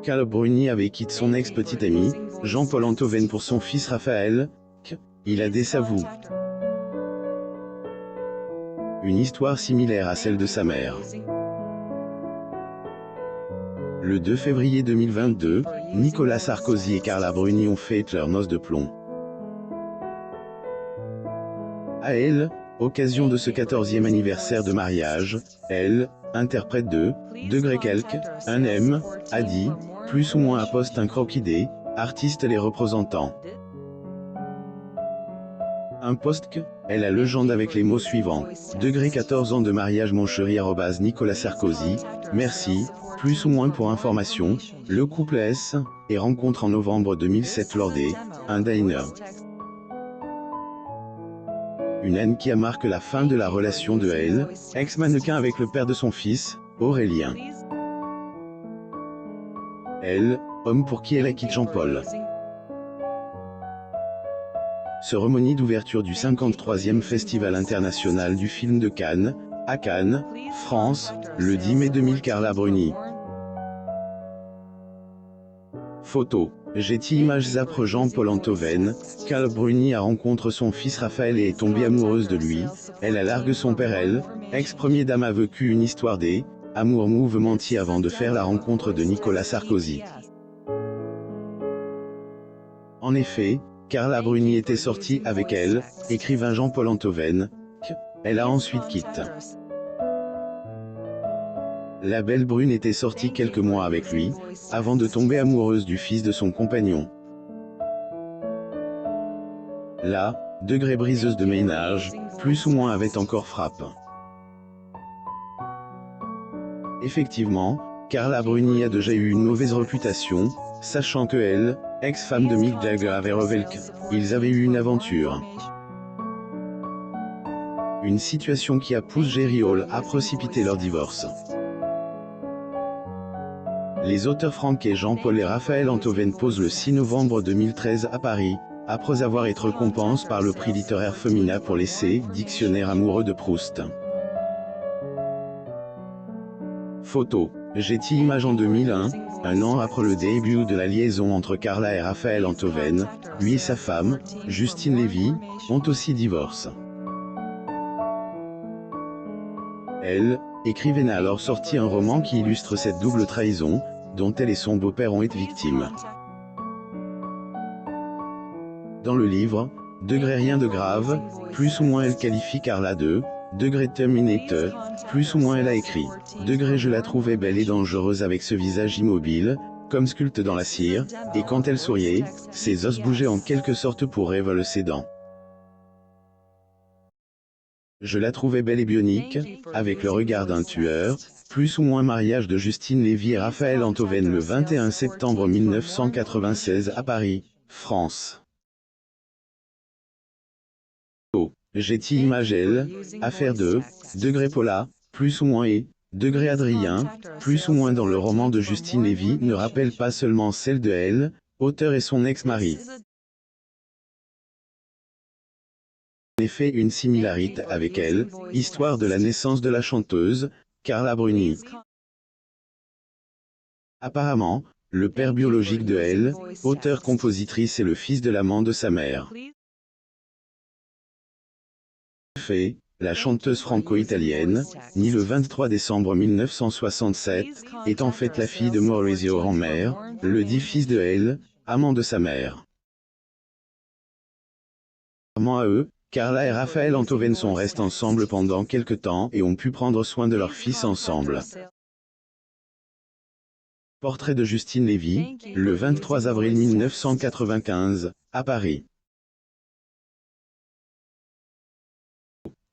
Carla Bruni avait quitté son ex-petit ami, Jean-Paul Antoven pour son fils Raphaël. Il a déçu. Une histoire similaire à celle de sa mère. Le 2 février 2022, Nicolas Sarkozy et Carla Bruni ont fêté leur noces de plomb. À elle, occasion de ce 14e anniversaire de mariage, elle, interprète de degré quelque, un M, a dit, plus ou moins à poste un croquis artiste les représentants. Un post que, elle a légende avec les mots suivants, degré 14 ans de mariage mon chéri Nicolas Sarkozy, merci, plus ou moins pour information, le couple S, et rencontre en novembre 2007 lors des, un diner. Une haine qui a marqué la fin de la relation de elle, ex-mannequin avec le père de son fils, Aurélien. Elle, homme pour qui elle a quitté Jean-Paul. Cérémonie d'ouverture du 53e Festival international du film de Cannes, à Cannes, France, le 10 mai 2000 Carla Bruni. Photo. Getty Images après Jean-Paul Antoven, Carla Bruni a rencontré son fils Raphaël et est tombée amoureuse de lui, elle a largué son père elle, ex-premier dame a vécu une histoire amour mouvementé avant de faire la rencontre de Nicolas Sarkozy. En effet, Carla Bruni était sortie avec elle, écrivain Jean-Paul Antoven, elle a ensuite quitté. La belle brune était sortie quelques mois avec lui, avant de tomber amoureuse du fils de son compagnon. Là, degré briseuse de ménage, plus ou moins avait encore frappe. Effectivement, Carla Bruni a déjà eu une mauvaise réputation, sachant que elle, ex-femme de Mick Jagger avait révélé qu'ils avaient eu une aventure. Une situation qui a poussé Jerry Hall à précipiter leur divorce. Les auteurs Franck et Jean-Paul et Raphaël Antoven posent le 6 novembre 2013 à Paris, après avoir été récompensés par le prix littéraire Femina pour l'essai « Dictionnaire amoureux de Proust ». Photo. Getty Images en 2001, un an après le début de la liaison entre Carla et Raphaël Antoven, lui et sa femme, Justine Lévy, ont aussi divorcé. Elle, écrivaine a alors sorti un roman qui illustre cette double trahison, dont elle et son beau-père ont été victimes. Dans le livre, degré rien de grave, plus ou moins elle qualifie Carla de degré terminator, plus ou moins elle a écrit degré je la trouvais belle et dangereuse avec ce visage immobile, comme sculpté dans la cire, et quand elle souriait, ses os bougeaient en quelque sorte pour révéler ses dents. Je la trouvais belle et bionique, avec le regard d'un tueur, plus ou moins mariage de Justine Lévy et Raphaël Antoven le 21 septembre 1996 à Paris, France. Getty Images elle, affaire de degré Paula, plus ou moins et degré Adrien, plus ou moins dans le roman de Justine Lévy ne rappelle pas seulement celle de elle, auteur et son ex-mari. En effet une similarité avec elle, histoire de la naissance de la chanteuse, Carla Bruni. Apparemment, le père biologique de elle, auteure-compositrice est le fils de l'amant de sa mère. En fait, la chanteuse franco-italienne, née le 23 décembre 1967, est en fait la fille de Maurizio Ranmer, le dit fils de elle, amant de sa mère. Contrairement à eux, Carla et Raphaël Antoven sont restés ensemble pendant quelque temps et ont pu prendre soin de leur fils ensemble. Portrait de Justine Lévy, le 23 avril 1995, à Paris.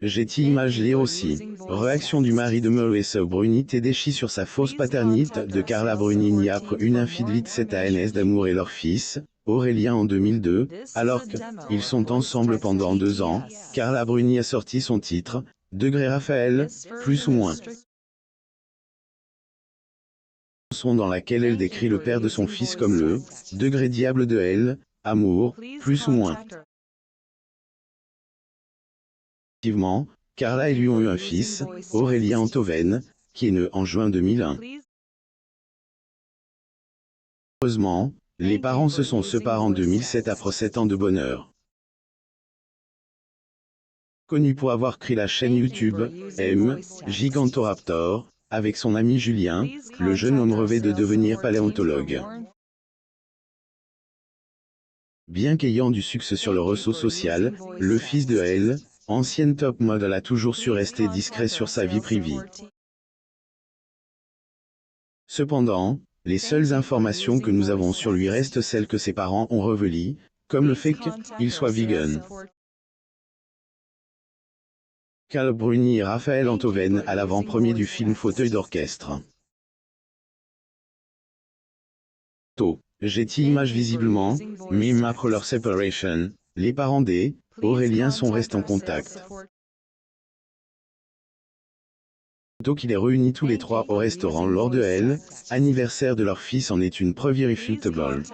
Getty Images lire aussi. Réaction du mari de Maurizio Bruni déchi sur sa fausse paternité de Carla Bruni après une infidélité cette ANS d'amour et leur fils, Aurélien en 2002, alors qu'ils sont ensemble pendant 2 ans, Carla Bruni a sorti son titre, degré Raphaël, plus ou moins. Chanson dans laquelle elle décrit le père de son fils comme le degré diable de elle, amour, plus ou moins. Effectivement, Carla et lui ont eu un fils, Aurélien Antoven, qui est né en juin 2001. Heureusement, les parents se sont séparés en 2007 après 7 ans de bonheur. Connu pour avoir créé la chaîne YouTube M Gigantoraptor, avec son ami Julien, le jeune homme rêvait de devenir paléontologue. Bien qu'ayant du succès sur le réseau social, le fils de Elle, ancienne top model, a toujours su rester discret sur sa vie privée. Cependant, les seules informations que nous avons sur lui restent celles que ses parents ont révélées, comme le fait qu'il soit vegan. Carla Bruni et Raphaël Enthoven à l'avant-première du film Fauteuil d'orchestre. Getty Images. Visiblement, même après leur séparation, les parents des Aurélien sont restés en contact. Qui les réunit tous les trois au restaurant lors de l'anniversaire de leur fils en est une preuve irréfutable.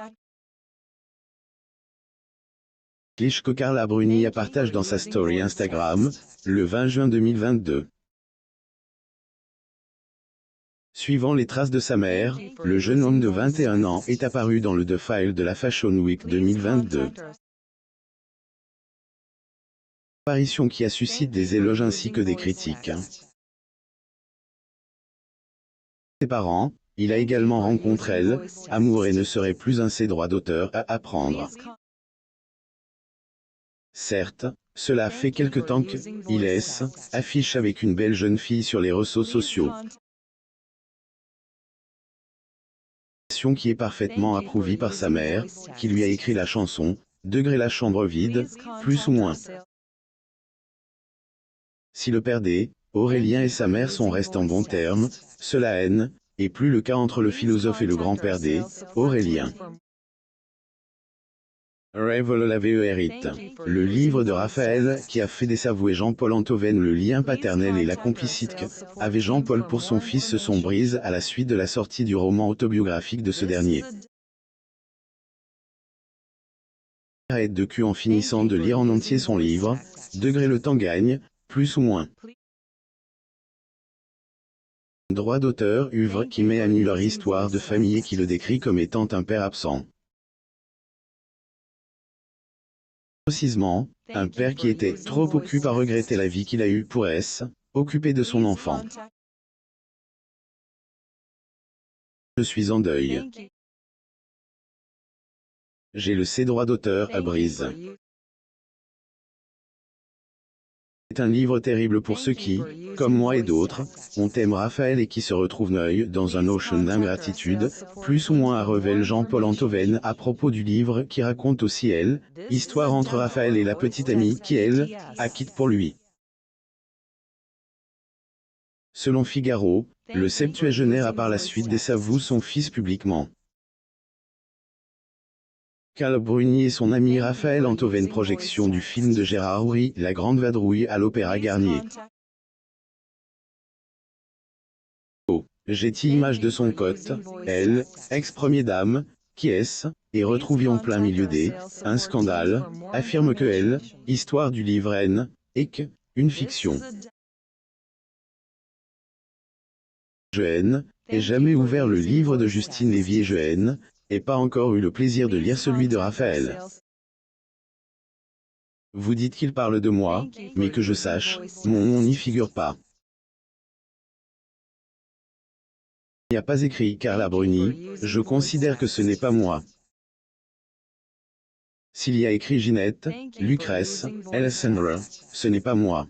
Cliché que Carla Bruni a partagé dans sa story Instagram, le 20 juin 2022. Suivant les traces de sa mère, le jeune homme de 21 ans est apparu dans le The File de la Fashion Week 2022. Apparition qui a suscité des éloges ainsi que des critiques. Ses parents, il a également rencontré amour et ne serait plus un ses droits d'auteur à apprendre. Certes, cela fait quelque temps qu'il affiche avec une belle jeune fille sur les réseaux sociaux. Qui est parfaitement approuvée par sa mère, qui lui a écrit la chanson « Degré la chambre vide », plus ou moins. Si le père des Aurélien et sa mère sont restés en bons termes, cela n'est plus le cas entre le philosophe et le grand-père des Aurélien. Rêve la Verit, le livre de Raphaël qui a fait désavouer Jean-Paul Enthoven. Le lien paternel et la complicité qu'avait Jean-Paul pour son fils se sont brisés à la suite de la sortie du roman autobiographique de ce dernier. Arrête de cul en finissant de lire en entier son livre, Degré le temps gagne, plus ou moins. Droit d'auteur, œuvre qui met à nu leur histoire de famille et qui le décrit comme étant un père absent. Précisément, un père qui était trop occupé à regretter la vie qu'il a eue pour occupé de son enfant. Je suis en deuil. J'ai le ses droit d'auteur à brise. C'est un livre terrible pour ceux qui, comme moi et d'autres, on aime Raphaël et qui se retrouvent nus dans un ocean d'ingratitude, plus ou moins, a révélé Jean-Paul Enthoven à propos du livre qui raconte aussi histoire entre Raphaël et la petite amie qui a quitté pour lui. Selon Figaro, le septuagénaire a par la suite désavoué son fils publiquement. Carla Bruni et son ami Raphaël Enthoven. Projection du film de Gérard Houry, La Grande Vadrouille à l'Opéra Garnier. Getty Images de son cote, ex-première dame, qui est retrouvée en plein milieu un scandale, affirme que histoire du livre est une fiction. Je n'ai jamais ouvert le livre de Justine Lévy et je n'ai pas encore eu le plaisir de lire celui de Raphaël. Vous dites qu'il parle de moi, mais que je sache, mon nom n'y figure pas. Il n'y a pas écrit Carla Bruni, je considère que ce n'est pas moi. S'il y a écrit Ginette, Lucrèce, Alessandra, ce n'est pas moi.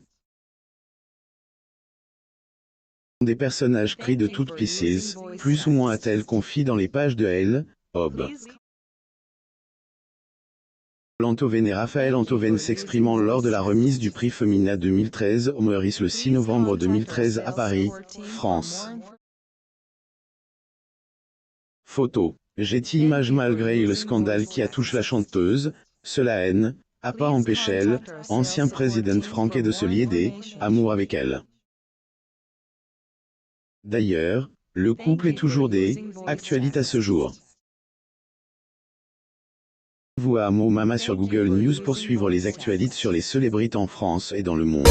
Des personnages créés de toutes pieces, plus ou moins à tel confit dans les pages de Hob. Enthoven et Raphaël Enthoven s'exprimant lors de la remise du prix Femina 2013 au Meurice le 6 novembre 2013 à Paris, France. Photo. Getty Images. Malgré le scandale qui a touché la chanteuse, cela n'a pas empêché l'ancien président français de se lier d'amour avec elle. D'ailleurs, le couple est toujours d'actualité à ce jour. Vous à Amo Mama sur Google News pour suivre les actualités sur les célébrités en France et dans le monde.